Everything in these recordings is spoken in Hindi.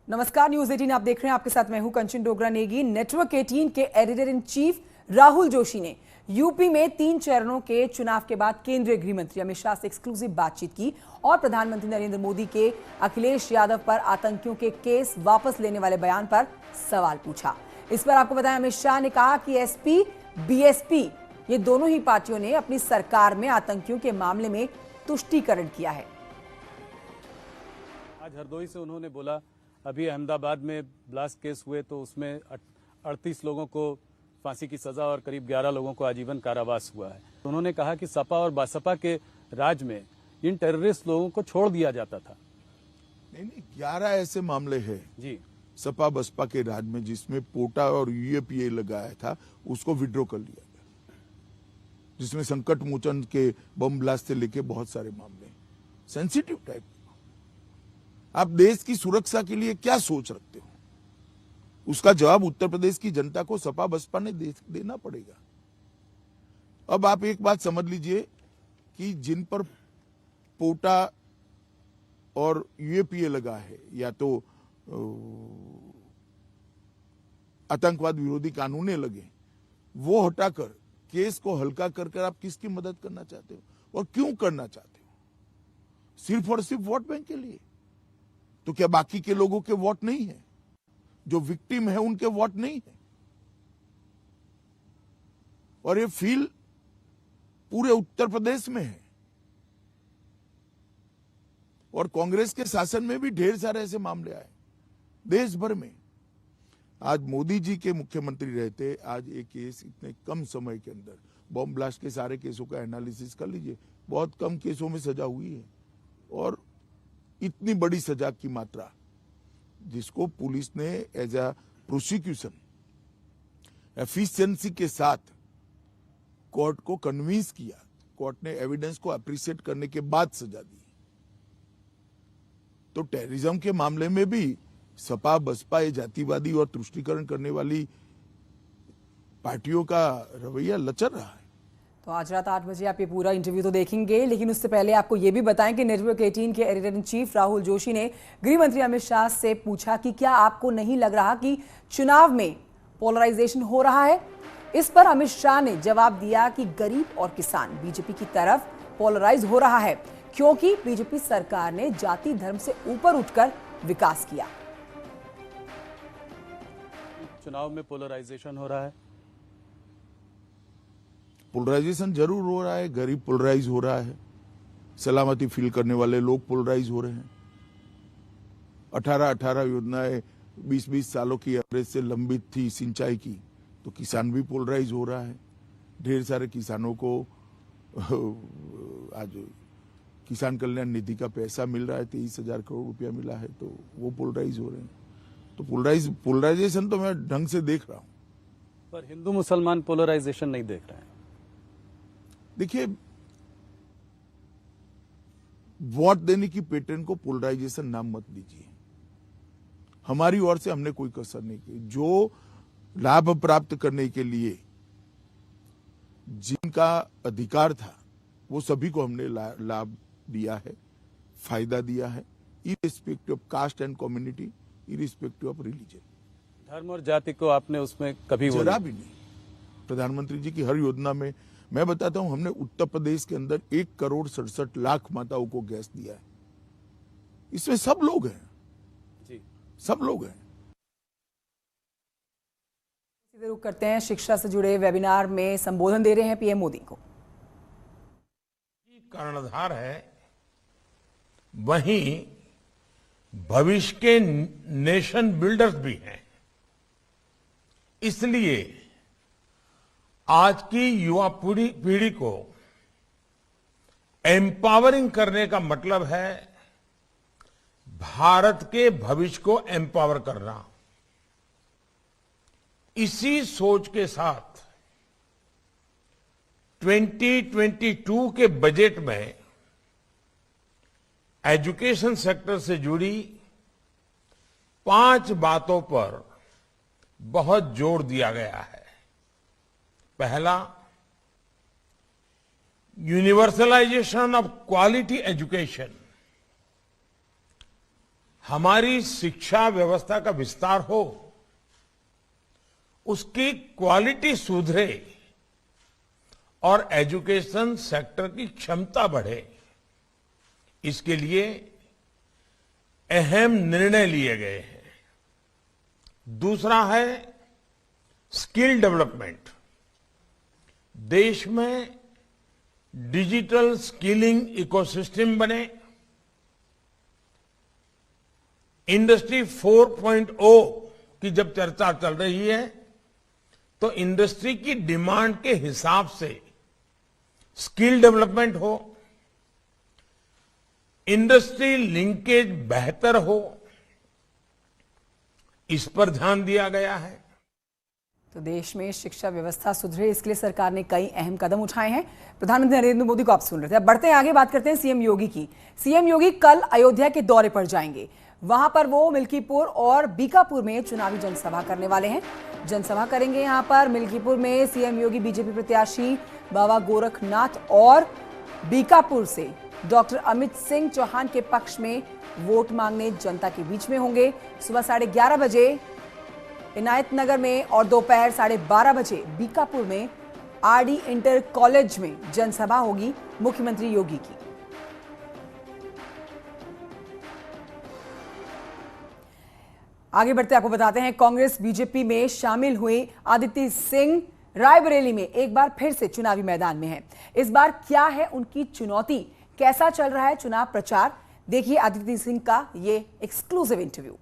नमस्कार, न्यूज 18 आप देख रहे हैं। आपके साथ मैं हूं कंचन डोगरा नेगी। नेटवर्क 18 के editor in chief Rahul Joshi ने यूपी में 3 चरणों के चुनाव के बाद केंद्रीय गृह मंत्री अमित शाह से एक्सक्लूसिव बातचीत की और प्रधानमंत्री नरेंद्र मोदी के अखिलेश यादव पर आतंकियों के केस वापस लेने वाले बयान पर सवाल पूछा। इस पर आपको बताया, अमित शाह ने कहा कि एसपी बीएसपी ये दोनों ही पार्टियों ने अपनी सरकार में आतंकियों के मामले में तुष्टीकरण किया है। आज हरदोई से उन्होंने बोला, अभी अहमदाबाद में ब्लास्ट केस हुए तो उसमें 38 लोगों को फांसी की सजा और करीब 11 लोगों को आजीवन कारावास हुआ है। उन्होंने कहा कि सपा और बसपा के राज में इन टेररिस्ट लोगों को छोड़ दिया जाता था। नहीं, 11 ऐसे मामले हैं जी सपा बसपा के राज में जिसमें पोटा और यूएपीए लगाया था, उसको विड्रॉ कर लिया गया, जिसमें संकट मोचन के बम ब्लास्ट से लेके बहुत सारे मामले सेंसिटिव टाइप। आप देश की सुरक्षा के लिए क्या सोच रखते हो, उसका जवाब उत्तर प्रदेश की जनता को सपा बसपा ने देना पड़ेगा। अब आप एक बात समझ लीजिए कि जिन पर पोटा और यूएपीए लगा है, या तो आतंकवाद विरोधी कानूने लगे, वो हटाकर केस को हल्का कर आप किसकी मदद करना चाहते हो और क्यों करना चाहते हो? सिर्फ और सिर्फ वोट बैंक के लिए? तो क्या बाकी के लोगों के वोट नहीं है? जो विक्टिम है उनके वोट नहीं है? और ये फील पूरे उत्तर प्रदेश में है और कांग्रेस के शासन में भी ढेर सारे ऐसे मामले आए देश भर में। आज मोदी जी के मुख्यमंत्री रहते, आज एक केस इतने कम समय के अंदर, बॉम्ब ब्लास्ट के सारे केसों का एनालिसिस कर लीजिए, बहुत कम केसों में सजा हुई है। और इतनी बड़ी सजा की मात्रा जिसको पुलिस ने एज अ प्रोसिक्यूशन एफिशिएंसी के साथ कोर्ट को कन्विंस किया, कोर्ट ने एविडेंस को अप्रिशिएट करने के बाद सजा दी। तो टेररिज्म के मामले में भी सपा बसपा ये जातिवादी और तुष्टीकरण करने वाली पार्टियों का रवैया लचर रहा है। तो आज रात 8 बजे आप ये पूरा इंटरव्यू तो देखेंगे, लेकिन उससे पहले आपको ये भी बताएं कि नेटवर्क 18 के editor in chief Rahul Joshi ने गृह मंत्री अमित शाह से पूछा कि क्या आपको नहीं लग रहा कि चुनाव में पोलराइजेशन हो रहा है। इस पर अमित शाह ने जवाब दिया कि गरीब और किसान बीजेपी की तरफ पोलराइज हो रहा है, क्योंकि बीजेपी सरकार ने जाति धर्म से ऊपर उठकर विकास किया। चुनाव में पोलराइजेशन हो रहा है। पोलराइजेशन जरूर हो रहा है, गरीब पोलराइज हो रहा है, सलामती फील करने वाले लोग पोलराइज हो रहे हैं। 18 योजनाएं 20 सालों की एवरेज से लंबित थी सिंचाई की, तो किसान भी पोलराइज हो रहा है। ढेर सारे किसानों को आज किसान कल्याण निधि का पैसा मिल रहा है, 23,000 करोड़ रुपया मिला है, तो वो पोलराइज हो रहे हैं। तो पोलराइजेशन तो मैं ढंग से देख रहा हूं, पर हिंदू मुसलमान पोलराइजेशन नहीं देख रहे हैं। देखिए, वोट देने की पैटर्न को पोलराइजेशन नाम मत दीजिए। हमारी ओर से हमने कोई कसर नहीं की। जो लाभ प्राप्त करने के लिए जिनका अधिकार था, वो सभी को हमने लाभ दिया है, फायदा दिया है, irrespective of caste and community, irrespective of religion. धर्म और जाति को आपने उसमें कभी जरा भी नहीं। प्रधानमंत्री जी की हर योजना में मैं बताता हूं, हमने उत्तर प्रदेश के अंदर 1,67,00,000 माताओं को गैस दिया है। इसमें सब लोग हैं जी, सब लोग हैं। सीधे रुख करते हैं, शिक्षा से जुड़े वेबिनार में संबोधन दे रहे हैं पीएम मोदी को। कर्णधार है, वहीं भविष्य के नेशन बिल्डर्स भी हैं। इसलिए आज की युवा पीढ़ी को एम्पावरिंग करने का मतलब है भारत के भविष्य को एम्पावर करना। इसी सोच के साथ 2022 के बजट में एजुकेशन सेक्टर से जुड़ी 5 बातों पर बहुत जोर दिया गया है। पहला, यूनिवर्सलाइजेशन ऑफ क्वालिटी एजुकेशन। हमारी शिक्षा व्यवस्था का विस्तार हो, उसकी क्वालिटी सुधरे और एजुकेशन सेक्टर की क्षमता बढ़े, इसके लिए अहम निर्णय लिए गए हैं। दूसरा है स्किल डेवलपमेंट। देश में डिजिटल स्किलिंग इकोसिस्टम बने, इंडस्ट्री 4.0 की जब चर्चा चल रही है तो इंडस्ट्री की डिमांड के हिसाब से स्किल डेवलपमेंट हो, इंडस्ट्री लिंकेज बेहतर हो, इस पर ध्यान दिया गया है। तो देश में शिक्षा व्यवस्था सुधरे, इसके लिए सरकार ने कई अहम कदम उठाए हैं। प्रधानमंत्री नरेंद्र मोदी को आप सुन रहे थे। अब बढ़ते हैं आगे, बात करते हैं सीएम योगी की। सीएम योगी कल अयोध्या के दौरे पर जाएंगे। वहां पर वो मिल्कीपुर और बीकापुर में चुनावी जनसभा करने वाले हैं। जनसभा करेंगे यहां पर मिल्कीपुर में सीएम योगी बीजेपी प्रत्याशी बाबा गोरखनाथ और बीकापुर से डॉक्टर अमित सिंह चौहान के पक्ष में वोट मांगने जनता के बीच में होंगे। सुबह 11:30 बजे इनायत नगर में और दोपहर 12:30 बजे बीकापुर में आरडी इंटर कॉलेज में जनसभा होगी मुख्यमंत्री योगी की। आगे बढ़ते आपको बताते हैं, कांग्रेस बीजेपी में शामिल हुए आदित्य सिंह रायबरेली में एक बार फिर से चुनावी मैदान में हैं। इस बार क्या है उनकी चुनौती, कैसा चल रहा है चुनाव प्रचार, देखिए आदित्य सिंह का ये एक्सक्लूसिव इंटरव्यू।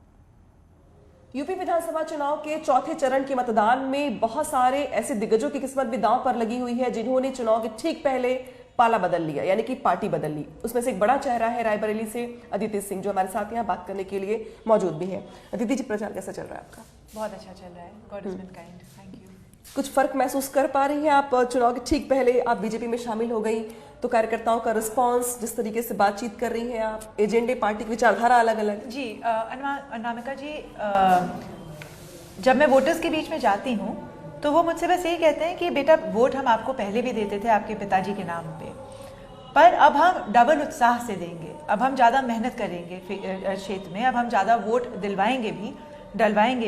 यूपी विधानसभा चुनाव के चौथे चरण के मतदान में बहुत सारे ऐसे दिग्गजों की किस्मत भी दांव पर लगी हुई है जिन्होंने चुनाव के ठीक पहले पाला बदल लिया, यानी कि पार्टी बदल ली। उसमें से एक बड़ा चेहरा है रायबरेली से आदित्य सिंह, जो हमारे साथ यहाँ बात करने के लिए मौजूद भी है। आदित्य जी, प्रचार कैसा चल रहा है आपका? बहुत अच्छा चल रहा है, God is been kind, thank you. कुछ फर्क महसूस कर पा रही हैं आप? चुनाव के ठीक पहले आप बीजेपी में शामिल हो गई तो कार्यकर्ताओं का रिस्पांस, जिस तरीके से बातचीत कर रही हैं आप, एजेंडे, पार्टी की विचारधारा अलग अलग। जी अनामिका जी, जब मैं वोटर्स के बीच में जाती हूँ तो वो मुझसे बस यही कहते हैं कि बेटा वोट हम आपको पहले भी देते थे आपके पिताजी के नाम पे, पर अब हम डबल उत्साह से देंगे, अब हम ज़्यादा मेहनत करेंगे क्षेत्र में, अब हम ज़्यादा वोट डलवाएंगे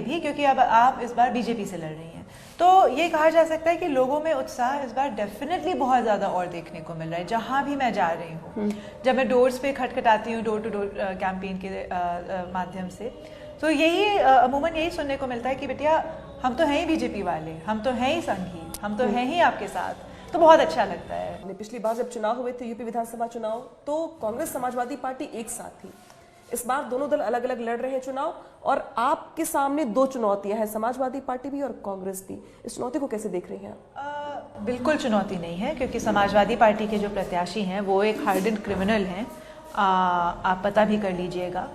भी क्योंकि अब आप इस बार बीजेपी से लड़ रही हैं। तो ये कहा जा सकता है कि लोगों में उत्साह इस बार डेफिनेटली बहुत ज़्यादा और देखने को मिल रहा है जहाँ भी मैं जा रही हूँ। जब मैं डोर्स पे खटखटाती हूँ डोर टू डोर कैंपेन के माध्यम से, तो यही अमूमन यही सुनने को मिलता है कि बेटिया हम तो हैं ही बीजेपी वाले, हम तो हैं ही संघी, हम तो हैं ही आपके साथ। तो बहुत अच्छा लगता है। पिछली बार जब चुनाव हुए थे यूपी विधानसभा चुनाव, तो कांग्रेस समाजवादी पार्टी एक साथ थी। इस बार दोनों दल अलग अलग लड़ रहे हैं चुनाव और आपके सामने दो चुनौतियां हैं, समाजवादी पार्टी भी और कांग्रेस भी। इस चुनौती को कैसे देख रही हैं आप? बिल्कुल चुनौती नहीं है, क्योंकि समाजवादी पार्टी के जो प्रत्याशी हैं वो एक हार्डन क्रिमिनल हैं। आप पता भी कर लीजिएगा,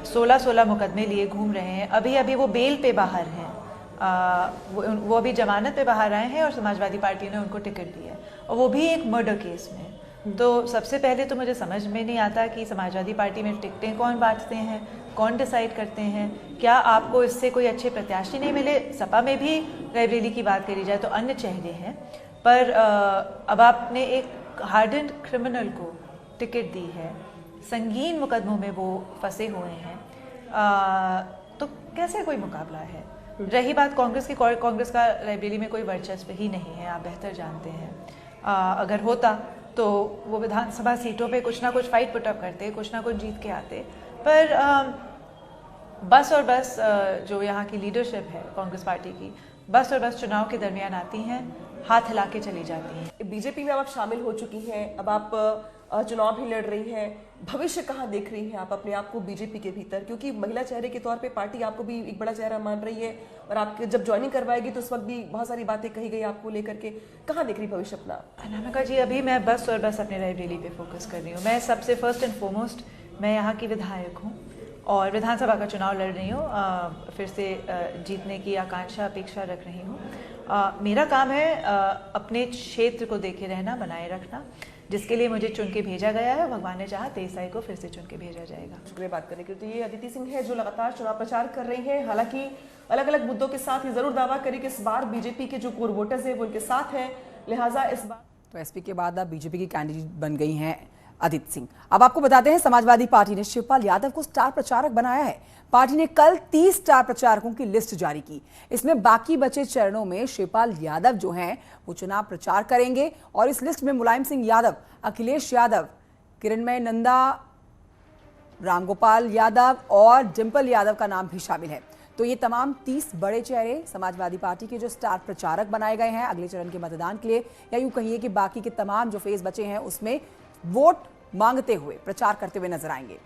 16 मुकदमे लिए घूम रहे हैं। अभी वो बेल पे बाहर हैं, वो अभी जमानत पे बाहर आए हैं और समाजवादी पार्टी ने उनको टिकट दिया है, और वो भी एक मर्डर केस में। तो सबसे पहले तो मुझे समझ में नहीं आता कि समाजवादी पार्टी में टिकटें कौन बांटते हैं, कौन डिसाइड करते हैं। क्या आपको इससे कोई अच्छे प्रत्याशी नहीं मिले? सपा में भी रायबरेली की बात करी जाए तो अन्य चेहरे हैं, पर अब आपने एक हार्डन क्रिमिनल को टिकट दी है, संगीन मुकदमों में वो फंसे हुए हैं, तो कैसे कोई मुकाबला है? रही बात कांग्रेस की, कांग्रेस का रायबरेली में कोई वर्चस्व ही नहीं है, आप बेहतर जानते हैं। अगर होता तो वो विधानसभा सीटों पे कुछ ना कुछ फाइट पुटअप करते, कुछ ना कुछ जीत के आते, पर बस और बस जो यहाँ की लीडरशिप है कांग्रेस पार्टी की, बस और बस चुनाव के दरमियान आती हैं, हाथ हिला के चली जाती हैं। बीजेपी में अब आप शामिल हो चुकी हैं, अब आप चुनाव भी लड़ रही हैं, भविष्य कहाँ देख रही हैं आप अपने आप को बीजेपी के भीतर? क्योंकि महिला चेहरे के तौर पे पार्टी आपको भी एक बड़ा चेहरा मान रही है, और आपके जब ज्वाइनिंग करवाएगी तो उस वक्त भी बहुत सारी बातें कही गई आपको लेकर के। कहाँ देख रही भविष्य अपना? अनामिका जी, अभी मैं बस और बस अपने रायबरेली पे फोकस कर रही हूँ। मैं सबसे फर्स्ट एंड फॉरमोस्ट मैं यहाँ की विधायक हूँ और विधानसभा का चुनाव लड़ रही हूँ, फिर से जीतने की आकांक्षा अपेक्षा रख रही हूँ। मेरा काम है अपने क्षेत्र को देखे रहना, बनाए रखना, जिसके लिए मुझे चुन के भेजा गया है। भगवान ने चाहा 23 तारीख को फिर से चुन के भेजा जाएगा। शुक्रिया बात करने के लिए। तो ये आदित्य सिंह है जो लगातार चुनाव प्रचार कर रही हैं, हालांकि अलग अलग मुद्दों के साथ ये जरूर दावा करें कि इस बार बीजेपी के जो कोर वोटर्स हैं वो उनके साथ हैं, लिहाजा इस बार। तो एसपी के बाद अब बीजेपी की कैंडिडेट बन गई हैं अदिति सिंह। अब आपको बताते हैं, समाजवादी पार्टी ने शिवपाल यादव को स्टार प्रचारक बनाया है। पार्टी ने कल 30 स्टार प्रचारकों की लिस्ट जारी की। इसमें बाकी बचे चरणों में शिवपाल यादव जो हैं वो चुनाव प्रचार करेंगे और इस लिस्ट में मुलायम सिंह यादव, अखिलेश यादव, किरणमय नंदा, रामगोपाल यादव और डिंपल यादव का नाम भी शामिल है। तो ये तमाम 30 बड़े चेहरे समाजवादी पार्टी के जो स्टार प्रचारक बनाए गए हैं अगले चरण के मतदान के लिए, या यूं कहिए कि बाकी के तमाम जो फेज बचे हैं उसमें वोट मांगते हुए प्रचार करते हुए नजर आएंगे।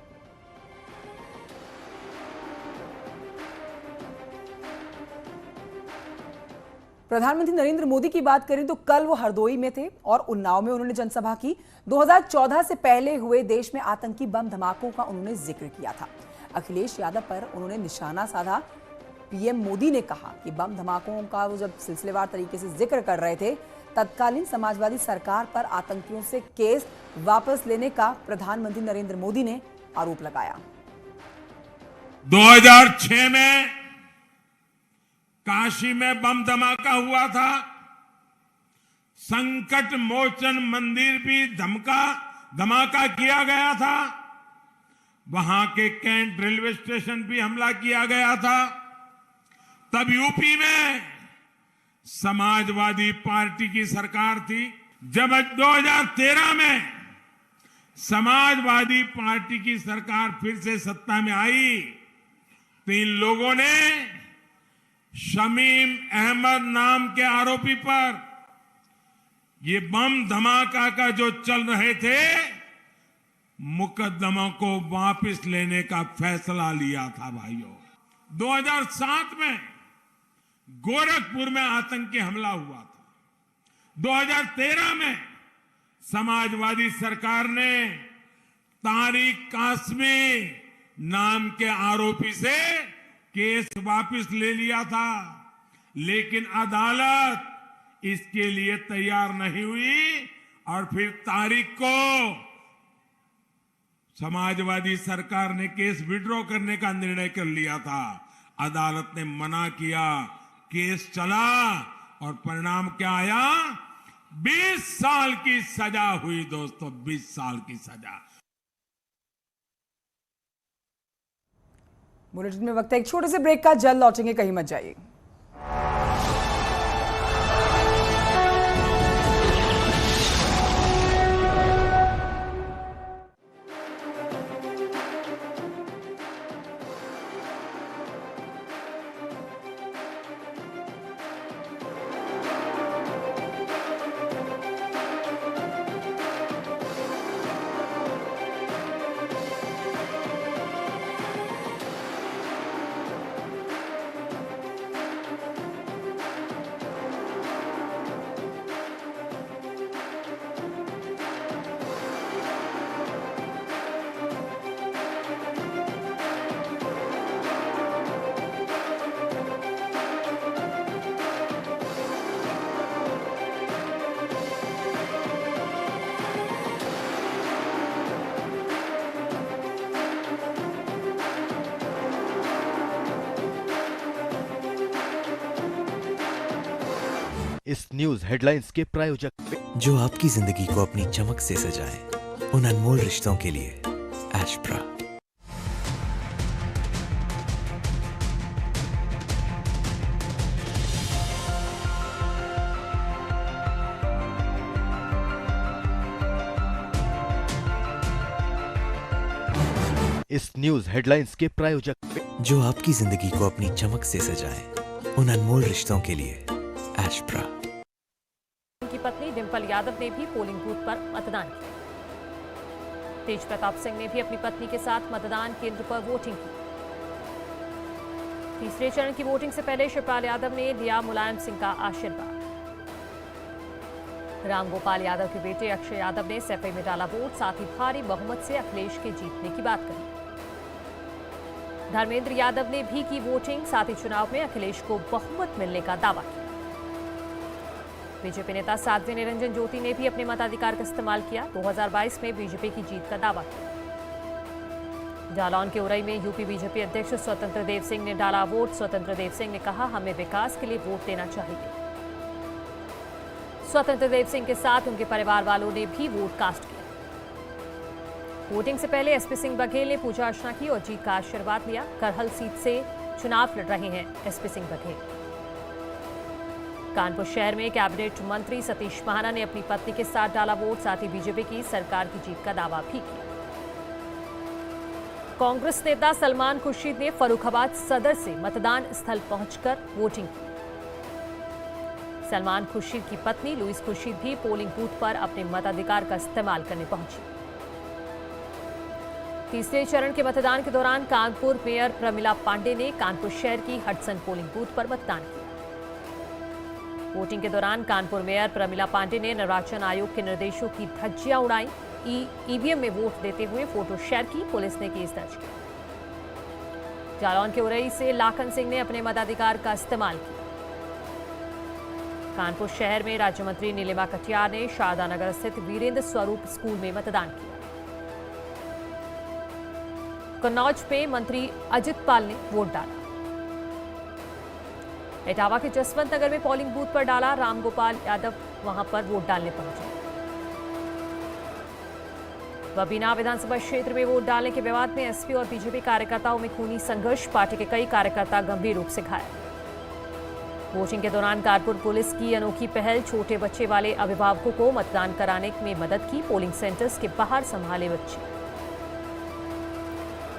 प्रधानमंत्री नरेंद्र मोदी की बात करें तो कल वो हरदोई में थे और उन्नाव में उन्होंने जनसभा की। 2014 से पहले हुए देश में आतंकी बम धमाकों का उन्होंने जिक्र किया था। अखिलेश यादव पर उन्होंने निशाना साधा। पीएम मोदी ने कहा कि बम धमाकों का वो जब सिलसिलेवार तरीके से जिक्र कर रहे थे, तत्कालीन समाजवादी सरकार पर आतंकियों से केस वापस लेने का प्रधानमंत्री नरेंद्र मोदी ने आरोप लगाया। 2006 में काशी में बम धमाका हुआ था। संकट मोचन मंदिर भी धमाका किया गया था। वहां के कैंट रेलवे स्टेशन भी हमला किया गया था। तब यूपी में समाजवादी पार्टी की सरकार थी। जब 2013 में समाजवादी पार्टी की सरकार फिर से सत्ता में आई तो इन लोगों ने शमीम अहमद नाम के आरोपी पर ये बम धमाका का जो चल रहे थे मुकदमा को वापस लेने का फैसला लिया था। भाइयों, 2007 में गोरखपुर में आतंकी हमला हुआ था। 2013 में समाजवादी सरकार ने तारिक कासमी नाम के आरोपी से केस वापस ले लिया था, लेकिन अदालत इसके लिए तैयार नहीं हुई और फिर तारिक को समाजवादी सरकार ने केस विड्रॉ करने का निर्णय कर लिया था। अदालत ने मना किया, केस चला और परिणाम क्या आया? 20 साल की सजा हुई दोस्तों, 20 साल की सजा। बुलेटिन में वक्त है एक छोटे से ब्रेक का। जल्द लौटेंगे, कहीं मत जाइए। इस न्यूज हेडलाइंस के प्रायोजक जो आपकी जिंदगी को अपनी चमक से सजाए, उन अनमोल रिश्तों के लिए एस्प्रा। इस न्यूज हेडलाइंस के प्रायोजक जो आपकी जिंदगी को अपनी चमक से सजाए, उन अनमोल रिश्तों के लिए एस्प्रा। उनकी पत्नी डिंपल यादव ने भी पोलिंग बूथ पर मतदान किया। तेज प्रताप सिंह ने भी अपनी पत्नी के साथ मतदान केंद्र पर वोटिंग की। तीसरे चरण की वोटिंग से पहले शिवपाल यादव ने लिया मुलायम सिंह का आशीर्वाद। रामगोपाल यादव के बेटे अक्षय यादव ने सैफई में डाला वोट, साथ ही भारी बहुमत से अखिलेश के जीतने की बात कही। धर्मेंद्र यादव ने भी की वोटिंग, साथ ही चुनाव में अखिलेश को बहुमत मिलने का दावा किया। बीजेपी नेता साध्वी निरंजन ज्योति ने भी अपने मताधिकार का इस्तेमाल किया। 2022 में बीजेपी की जीत का दावा किया। जालौन के उरई में यूपी बीजेपी अध्यक्ष स्वतंत्र देव सिंह ने डाला वोट। स्वतंत्र देव सिंह ने कहा, हमें विकास के लिए वोट देना चाहिए। स्वतंत्र देव सिंह के साथ उनके परिवार वालों ने भी वोट कास्ट किया। वोटिंग से पहले एसपी सिंह बघेल ने पूजा अर्चना की और जीत का आशीर्वाद लिया। करहल सीट से चुनाव लड़ रहे हैं एसपी सिंह बघेल। कानपुर शहर में कैबिनेट मंत्री सतीश महाना ने अपनी पत्नी के साथ डाला वोट, साथ ही बीजेपी की सरकार की जीत का दावा भी किया। कांग्रेस नेता सलमान खुर्शीद ने फर्रुखाबाद सदर से मतदान स्थल पहुंचकर वोटिंग की। सलमान खुर्शीद की पत्नी लुईस खुर्शीद भी पोलिंग बूथ पर अपने मताधिकार का इस्तेमाल करने पहुंची। तीसरे चरण के मतदान के दौरान कानपुर मेयर प्रमिला पांडे ने कानपुर शहर की हडसन पोलिंग बूथ पर मतदान किया। वोटिंग के दौरान कानपुर मेयर प्रमिला पांडे ने निर्वाचन आयोग के निर्देशों की धज्जियां उड़ाई। ईवीएम में वोट देते हुए फोटो शेयर की। पुलिस ने केस दर्ज किया। जालौन के उरई से लाखन सिंह ने अपने मताधिकार का इस्तेमाल किया। कानपुर शहर में राज्य मंत्री नीलिमा कटियार ने शारदा नगर स्थित वीरेंद्र स्वरूप स्कूल में मतदान किया। कन्नौज में मंत्री अजित पाल ने वोट डाला। इटावा के जसवंत नगर में पोलिंग बूथ पर डाला। रामगोपाल यादव वहां पर वोट डालने पहुंचे। बबीना विधानसभा क्षेत्र में वोट डालने के विवाद में एसपी और बीजेपी कार्यकर्ताओं में खूनी संघर्ष। पार्टी के कई कार्यकर्ता गंभीर रूप से घायल। वोटिंग के दौरान कानपुर पुलिस की अनोखी पहल, छोटे बच्चे वाले अभिभावकों को मतदान कराने में मदद की। पोलिंग सेंटर्स के बाहर संभाले बच्चे।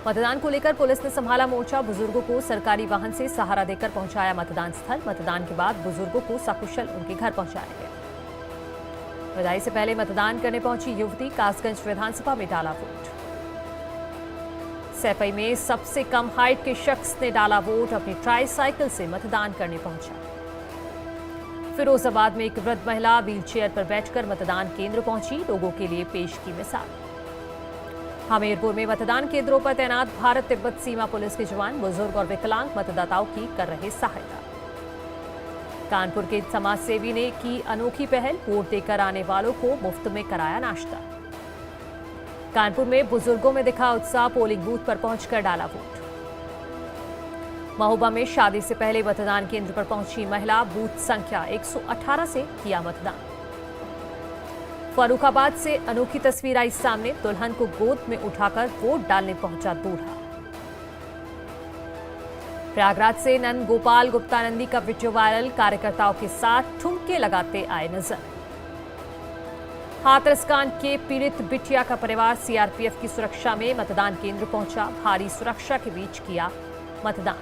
मतदान को लेकर पुलिस ने संभाला मोर्चा। बुजुर्गों को सरकारी वाहन से सहारा देकर पहुंचाया मतदान स्थल। मतदान के बाद बुजुर्गों को सकुशल उनके घर पहुंचाया गया। विदाई से पहले मतदान करने पहुंची युवती कासगंज विधानसभा में डाला वोट। सैफई में सबसे कम हाइट के शख्स ने डाला वोट। अपनी ट्राईसाइकिल से मतदान करने पहुंचा। फिरोजाबाद में एक वृद्ध महिला व्हीलचेयर पर बैठकर मतदान केंद्र पहुंची। लोगों के लिए पेश की मिसाल। हमीरपुर में मतदान केंद्रों पर तैनात भारत तिब्बत सीमा पुलिस के जवान बुजुर्ग और विकलांग मतदाताओं की कर रहे सहायता। कानपुर के समाजसेवी ने की अनोखी पहल, वोट देकर आने वालों को मुफ्त में कराया नाश्ता। कानपुर में बुजुर्गों में दिखा उत्साह, पोलिंग बूथ पर पहुंचकर डाला वोट। महोबा में शादी से पहले मतदान केंद्र पर पहुंची महिला, बूथ संख्या 118 से किया मतदान। फर्रुखाबाद से अनोखी तस्वीर आई सामने, दुल्हन को गोद में उठाकर वोट डालने पहुंचा दूल्हा। प्रयागराज से नंद गोपाल गुप्तानंदी का वीडियो वायरल, कार्यकर्ताओं के साथ ठुमके लगाते आए नजर। हाथरस कांड के पीड़ित बिटिया का परिवार सीआरपीएफ की सुरक्षा में मतदान केंद्र पहुंचा। भारी सुरक्षा के बीच किया मतदान।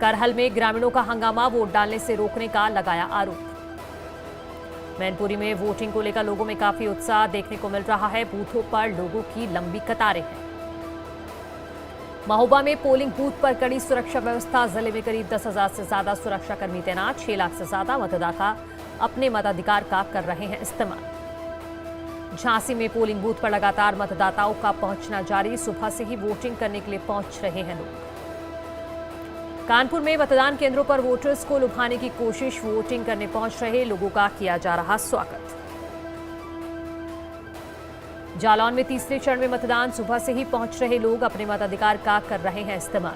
करहल में ग्रामीणों का हंगामा, वोट डालने से रोकने का लगाया आरोप। मैनपुरी में वोटिंग को लेकर लोगों में काफी उत्साह देखने को मिल रहा है। बूथों पर लोगों की लंबी कतारें हैं। महोबा में पोलिंग बूथ पर कड़ी सुरक्षा व्यवस्था। जिले में करीब 10,000 से ज्यादा सुरक्षाकर्मी तैनात। 6 लाख से ज्यादा मतदाता अपने मताधिकार का कर रहे हैं इस्तेमाल। झांसी में पोलिंग बूथ पर लगातार मतदाताओं का पहुंचना जारी। सुबह से ही वोटिंग करने के लिए पहुंच रहे हैं लोग। कानपुर में मतदान केंद्रों पर वोटर्स को लुभाने की कोशिश। वोटिंग करने पहुंच रहे लोगों का किया जा रहा स्वागत। जालौन में तीसरे चरण में मतदान। सुबह से ही पहुंच रहे लोग अपने मताधिकार का कर रहे हैं इस्तेमाल।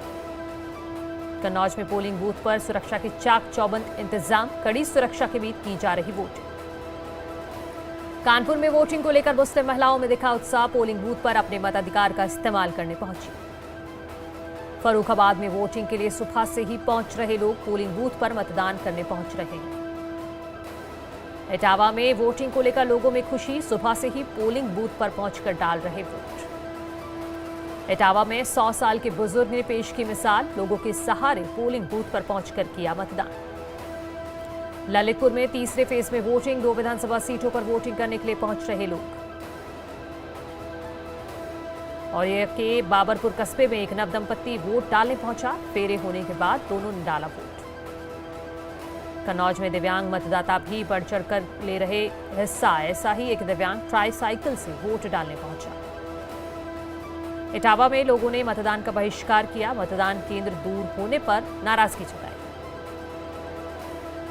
कन्नौज में पोलिंग बूथ पर सुरक्षा के चाक चौबंद इंतजाम। कड़ी सुरक्षा के बीच की जा रही वोटिंग। कानपुर में वोटिंग को लेकर मुस्लिम महिलाओं में दिखा उत्साह। पोलिंग बूथ पर अपने मताधिकार का इस्तेमाल करने पहुंची। फर्रुखाबाद में वोटिंग के लिए सुबह से ही पहुंच रहे लोग पोलिंग बूथ पर मतदान करने पहुंच रहे हैं। इटावा में वोटिंग को लेकर लोगों में खुशी। सुबह से ही पोलिंग बूथ पर पहुंचकर डाल रहे वोट। इटावा में 100 साल के बुजुर्ग ने पेश की मिसाल। लोगों के सहारे पोलिंग बूथ पर पहुंचकर किया मतदान। ललितपुर में तीसरे फेज में वोटिंग। 2 विधानसभा सीटों पर वोटिंग करने के लिए पहुंच रहे लोग। और ये के बाबरपुर कस्बे में एक नवदंपति वोट डालने पहुंचा। फेरे होने के बाद दोनों ने डाला वोट। कन्नौज में दिव्यांग मतदाता भी बढ़ चढ़कर ले रहे हिस्सा। ऐसा ही एक दिव्यांग ट्राईसाइकिल से वोट डालने पहुंचा। इटावा में लोगों ने मतदान का बहिष्कार किया। मतदान केंद्र दूर होने पर नाराजगी जताई।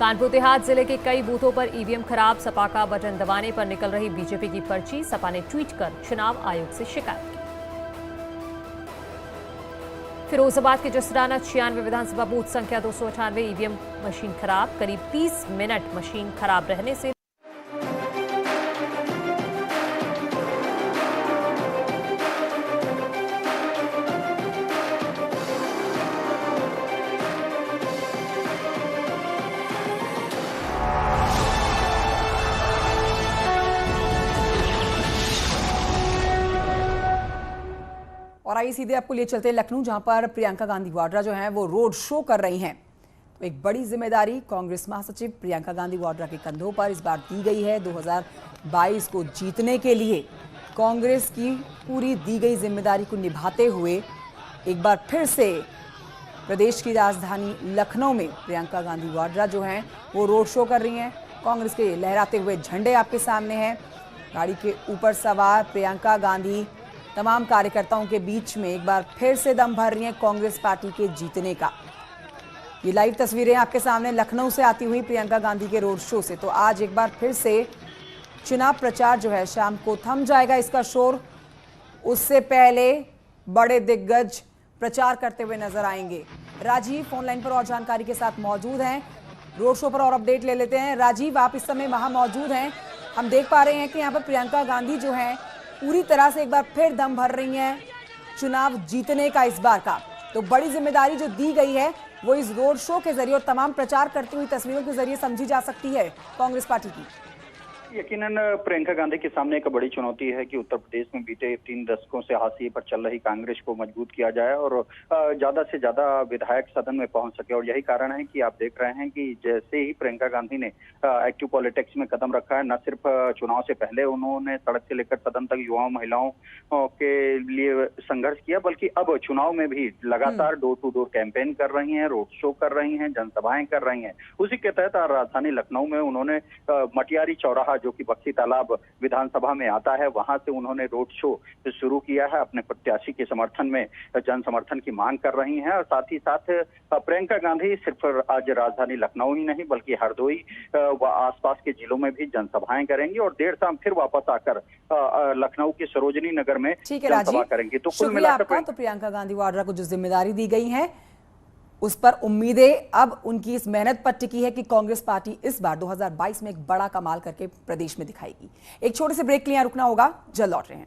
कानपुर देहात जिले के कई बूथों पर ईवीएम खराब। सपा का बटन दबाने पर निकल रही बीजेपी की पर्ची। सपा ने ट्वीट कर चुनाव आयोग से शिकायत की। फिरोजाबाद के जसराना 96 विधानसभा बूथ संख्या 298 ईवीएम मशीन खराब। करीब 30 मिनट मशीन खराब रहने से और आइए सीधे आपको ले चलते हैं लखनऊ, जहां पर प्रियंका गांधी वाड्रा जो हैं वो रोड शो कर रही हैं। तो एक बड़ी जिम्मेदारी कांग्रेस महासचिव प्रियंका गांधी वाड्रा के कंधों पर इस बार दी गई है। 2022 को जीतने के लिए कांग्रेस की पूरी दी गई जिम्मेदारी को निभाते हुए एक बार फिर से प्रदेश की राजधानी लखनऊ में प्रियंका गांधी वाड्रा जो हैं वो रोड शो कर रही हैं। कांग्रेस के लहराते हुए झंडे आपके सामने हैं। गाड़ी के ऊपर सवार प्रियंका गांधी तमाम कार्यकर्ताओं के बीच में एक बार फिर से दम भर रही हैं कांग्रेस पार्टी के जीतने का। ये लाइव तस्वीरें आपके सामने लखनऊ से आती हुई प्रियंका गांधी के रोड शो से। तो आज एक बार फिर से चुनाव प्रचार जो है शाम को थम जाएगा इसका शोर। उससे पहले बड़े दिग्गज प्रचार करते हुए नजर आएंगे। राजीव फोन लाइन पर और जानकारी के साथ मौजूद हैं। रोड शो पर और अपडेट ले लेते हैं। राजीव, आप इस समय वहां मौजूद हैं। हम देख पा रहे हैं कि यहाँ पर प्रियंका गांधी जो है पूरी तरह से एक बार फिर दम भर रही हैं चुनाव जीतने का इस बार का। तो बड़ी जिम्मेदारी जो दी गई है वो इस रोड शो के जरिए और तमाम प्रचार करती हुई तस्वीरों के जरिए समझी जा सकती है कांग्रेस पार्टी की। यकीनन प्रियंका गांधी के सामने एक बड़ी चुनौती है कि उत्तर प्रदेश में बीते 3 दशकों से हाशिए पर चल रही कांग्रेस को मजबूत किया जाए और ज्यादा से ज्यादा विधायक सदन में पहुंच सके। और यही कारण है कि आप देख रहे हैं कि जैसे ही प्रियंका गांधी ने एक्टिव पॉलिटिक्स में कदम रखा है, न सिर्फ चुनाव से पहले उन्होंने सड़क से लेकर सदन तक युवाओं महिलाओं के लिए संघर्ष किया, बल्कि अब चुनाव में भी लगातार डोर टू डोर कैंपेन कर रही हैं, रोड शो कर रही हैं, जनसभाएं कर रही हैं। उसी के तहत राजधानी लखनऊ में उन्होंने मटियारी चौराहा जो कि बख्शी तालाब विधानसभा में आता है, वहां से उन्होंने रोड शो शुरू किया है। अपने प्रत्याशी के समर्थन में जन समर्थन की मांग कर रही हैं और साथ ही साथ प्रियंका गांधी सिर्फ आज राजधानी लखनऊ ही नहीं बल्कि हरदोई व आसपास के जिलों में भी जनसभाएं करेंगी और देर शाम फिर वापस आकर लखनऊ के सरोजनी नगर में जनसभा करेंगी। तो कुल मिलाकर तो प्रियंका गांधी वाड्रा को जो जिम्मेदारी दी गई है उस पर उम्मीदें अब उनकी इस मेहनत पर टिकी है कि कांग्रेस पार्टी इस बार 2022 में एक बड़ा कमाल करके प्रदेश में दिखाएगी। एक छोटे से ब्रेक के लिए रुकना होगा, जल्द लौट रहे हैं।